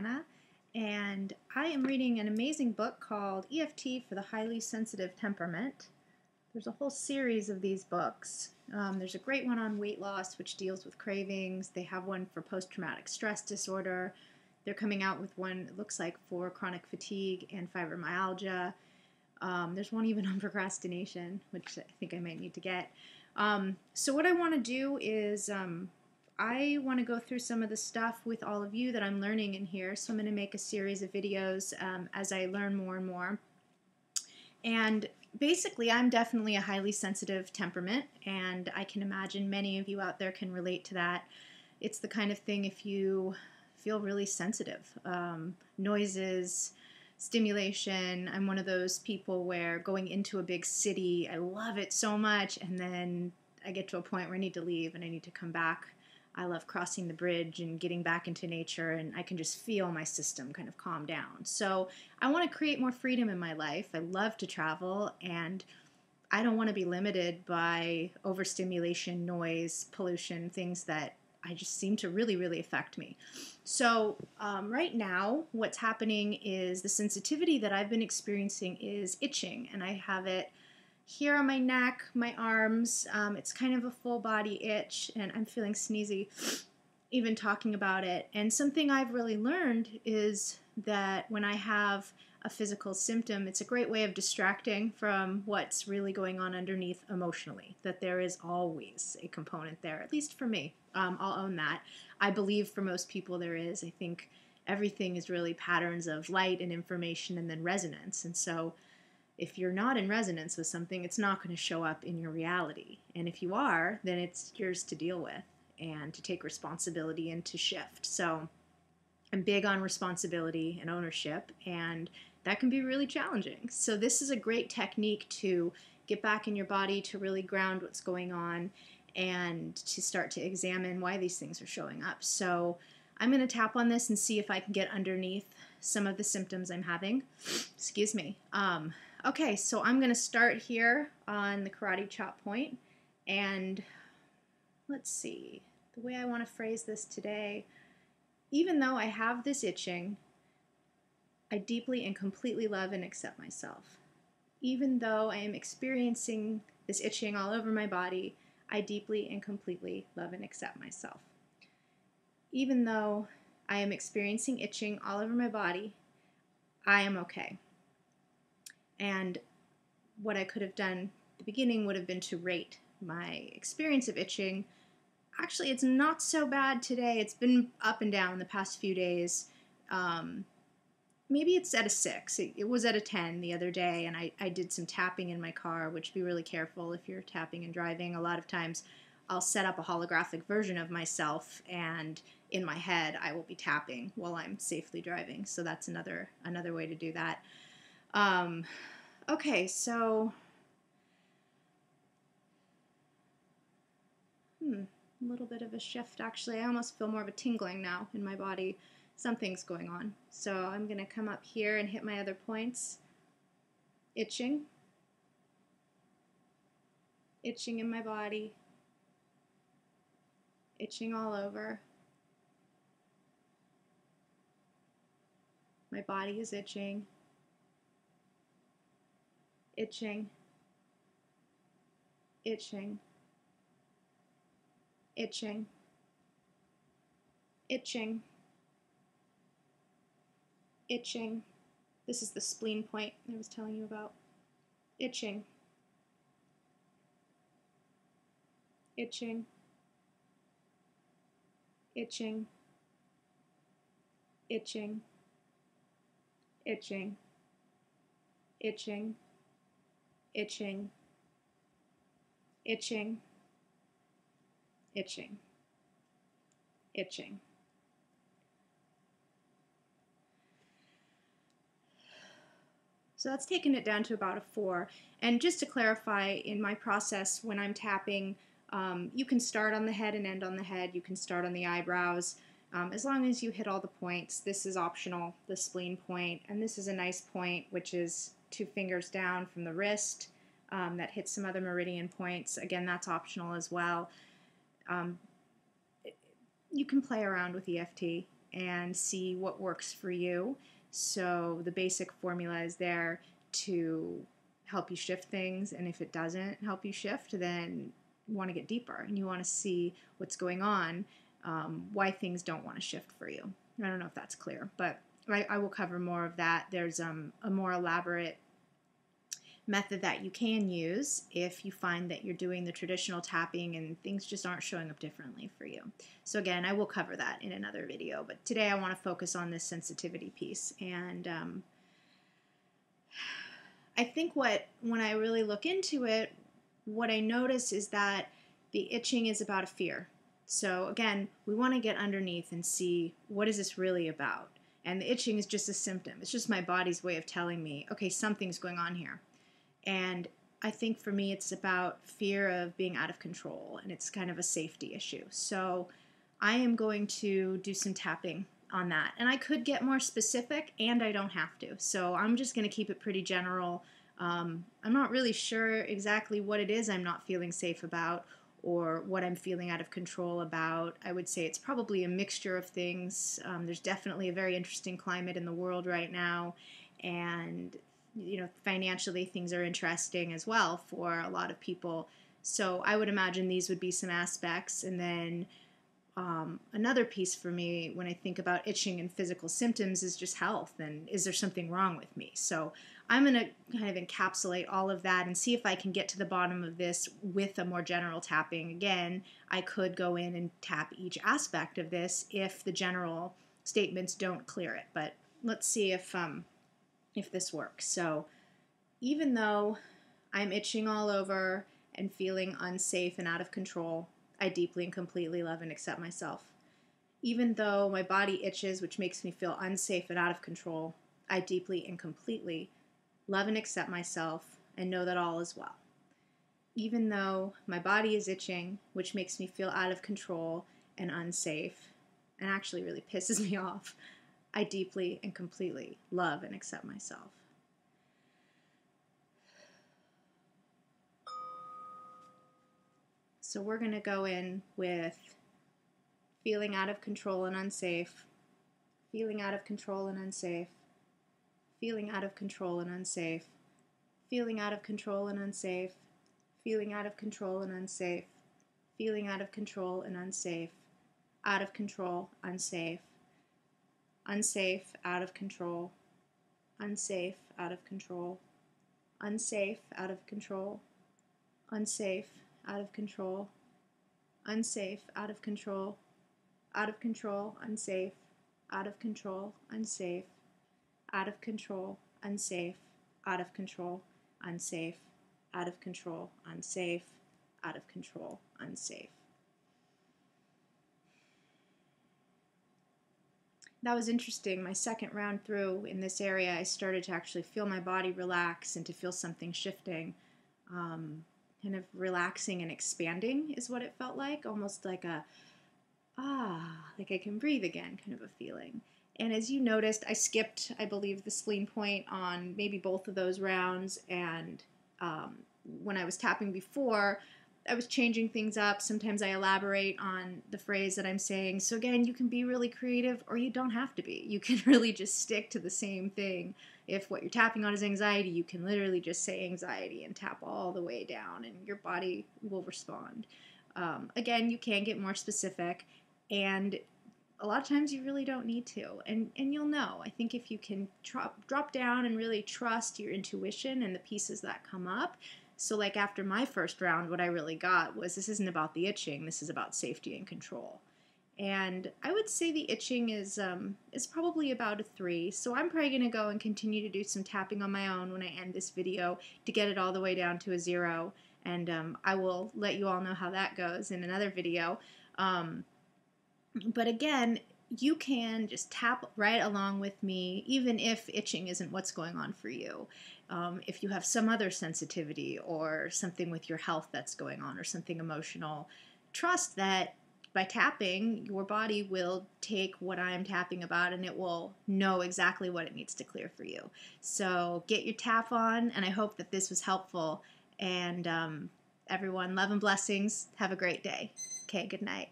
Anna, and I am reading an amazing book called EFT for the Highly Sensitive Temperament. There's a whole series of these books. There's a great one on weight loss, which deals with cravings. They have one for post-traumatic stress disorder. They're coming out with one, it looks like, for chronic fatigue and fibromyalgia. There's one even on procrastination, which I think I might need to get. So what I want to do is I want to go through some of the stuff with all of you that I'm learning in here. So I'm going to make a series of videos as I learn more and more. And basically, I'm definitely a highly sensitive temperament, and I can imagine many of you out there can relate to that. It's the kind of thing if you feel really sensitive. Noises, stimulation. I'm one of those people where going into a big city, I love it so much, and then I get to a point where I need to leave and I need to come back. I love crossing the bridge and getting back into nature, and I can just feel my system kind of calm down. So I want to create more freedom in my life. I love to travel, and I don't want to be limited by overstimulation, noise, pollution, things that I just seem to really, really affect me. So right now, what's happening is the sensitivity that I've been experiencing is itching, and I have it here on my neck, my arms. It's kind of a full body itch, and I'm feeling sneezy even talking about it. And something I've really learned is that when I have a physical symptom, it's a great way of distracting from what's really going on underneath emotionally, that there is always a component there, at least for me. I'll own that. I believe for most people there is. I think everything is really patterns of light and information and then resonance. And so if you're not in resonance with something, it's not going to show up in your reality. And if you are, then it's yours to deal with and to take responsibility and to shift. So I'm big on responsibility and ownership, and that can be really challenging. So this is a great technique to get back in your body, to really ground what's going on, and to start to examine why these things are showing up. So I'm going to tap on this and see if I can get underneath some of the symptoms I'm having. Excuse me. Okay, so I'm going to start here on the karate chop point, and let's see, the way I want to phrase this today, even though I have this itching, I deeply and completely love and accept myself. Even though I am experiencing this itching all over my body, I deeply and completely love and accept myself. Even though I am experiencing itching all over my body, I am okay. And what I could have done at the beginning would have been to rate my experience of itching. Actually, it's not so bad today. It's been up and down the past few days. Maybe it's at a 6. It was at a 10 the other day, and I did some tapping in my car, which be really careful if you're tapping and driving. A lot of times I'll set up a holographic version of myself, and in my head I will be tapping while I'm safely driving. So that's another way to do that. Okay, so a little bit of a shift, actually. I almost feel more of a tingling now in my body. Something's going on. So I'm going to come up here and hit my other points. Itching. Itching in my body. Itching all over. My body is itching. Itching. Itching. Itching. Itching. Itching. This is the spleen point I was telling you about. Itching. Itching. Itching. Itching. Itching. Itching. Itching. Itching. Itching. Itching. So that's taken it down to about a 4. And just to clarify, in my process when I'm tapping, you can start on the head and end on the head. You can start on the eyebrows. As long as you hit all the points. This is optional, the spleen point, and this is a nice point, which is 2 fingers down from the wrist. That hits some other meridian points. Again, that's optional as well. You can play around with EFT and see what works for you. So the basic formula is there to help you shift things, and if it doesn't help you shift, then you want to get deeper and you want to see what's going on, why things don't want to shift for you. I don't know if that's clear, but I will cover more of that. There's a more elaborate method that you can use if you find that you're doing the traditional tapping and things just aren't showing up differently for you. So again, I will cover that in another video, but today I want to focus on this sensitivity piece. And I think when I really look into it, what I notice is that the itching is about a fear. So again, we want to get underneath and see, what is this really about? And the itching is just a symptom. It's just my body's way of telling me, okay, something's going on here. And I think for me, it's about fear of being out of control, and it's kind of a safety issue. So I am going to do some tapping on that. And I could get more specific, and I don't have to. So I'm just going to keep it pretty general. I'm not really sure exactly what it is I'm not feeling safe about, or what I'm feeling out of control about. I would say it's probably a mixture of things. There's definitely a very interesting climate in the world right now, and financially things are interesting as well for a lot of people. So I would imagine these would be some aspects. And then another piece for me when I think about itching and physical symptoms is just health, and is there something wrong with me? So I'm going to kind of encapsulate all of that and see if I can get to the bottom of this with a more general tapping. Again, I could go in and tap each aspect of this if the general statements don't clear it, but let's see if this works. So even though I'm itching all over and feeling unsafe and out of control, I deeply and completely love and accept myself. Even though my body itches, which makes me feel unsafe and out of control, I deeply and completely love and accept myself and know that all is well. Even though my body is itching, which makes me feel out of control and unsafe, and actually really pisses me off, I deeply and completely love and accept myself. So we're going to go in with feeling out of control and unsafe, feeling out of control and unsafe, feeling out of control and unsafe, feeling out of control and unsafe, feeling out of control and unsafe, feeling out of control and unsafe, out of control, unsafe, unsafe, out of control, unsafe, out of control, unsafe, out of control, unsafe, out of control, unsafe, out of control, out of control, unsafe, out of control, unsafe, out of control, unsafe, out of control, unsafe, out of control, unsafe, out of control, unsafe. That was interesting. My second round through in this area, I started to actually feel my body relax and to feel something shifting. Kind of relaxing and expanding is what it felt like, almost like like I can breathe again kind of a feeling. And as you noticed, I skipped, I believe, the spleen point on maybe both of those rounds, and when I was tapping before, I was changing things up. Sometimes I elaborate on the phrase that I'm saying. So again, you can be really creative, or you don't have to be. You can really just stick to the same thing. If what you're tapping on is anxiety, you can literally just say anxiety and tap all the way down, and your body will respond. Again, you can get more specific, and a lot of times you really don't need to, and you'll know. I think if you can drop down and really trust your intuition and the pieces that come up. So like after my first round, what I really got was, this isn't about the itching, this is about safety and control. And I would say the itching is probably about a 3. So I'm probably going to go and continue to do some tapping on my own when I end this video to get it all the way down to a 0. And I will let you all know how that goes in another video. But again, you can just tap right along with me, even if itching isn't what's going on for you. If you have some other sensitivity or something with your health that's going on, or something emotional, trust that by tapping, your body will take what I'm tapping about, and it will know exactly what it needs to clear for you. So get your tap on, and I hope that this was helpful. And everyone, love and blessings. Have a great day. Okay, good night.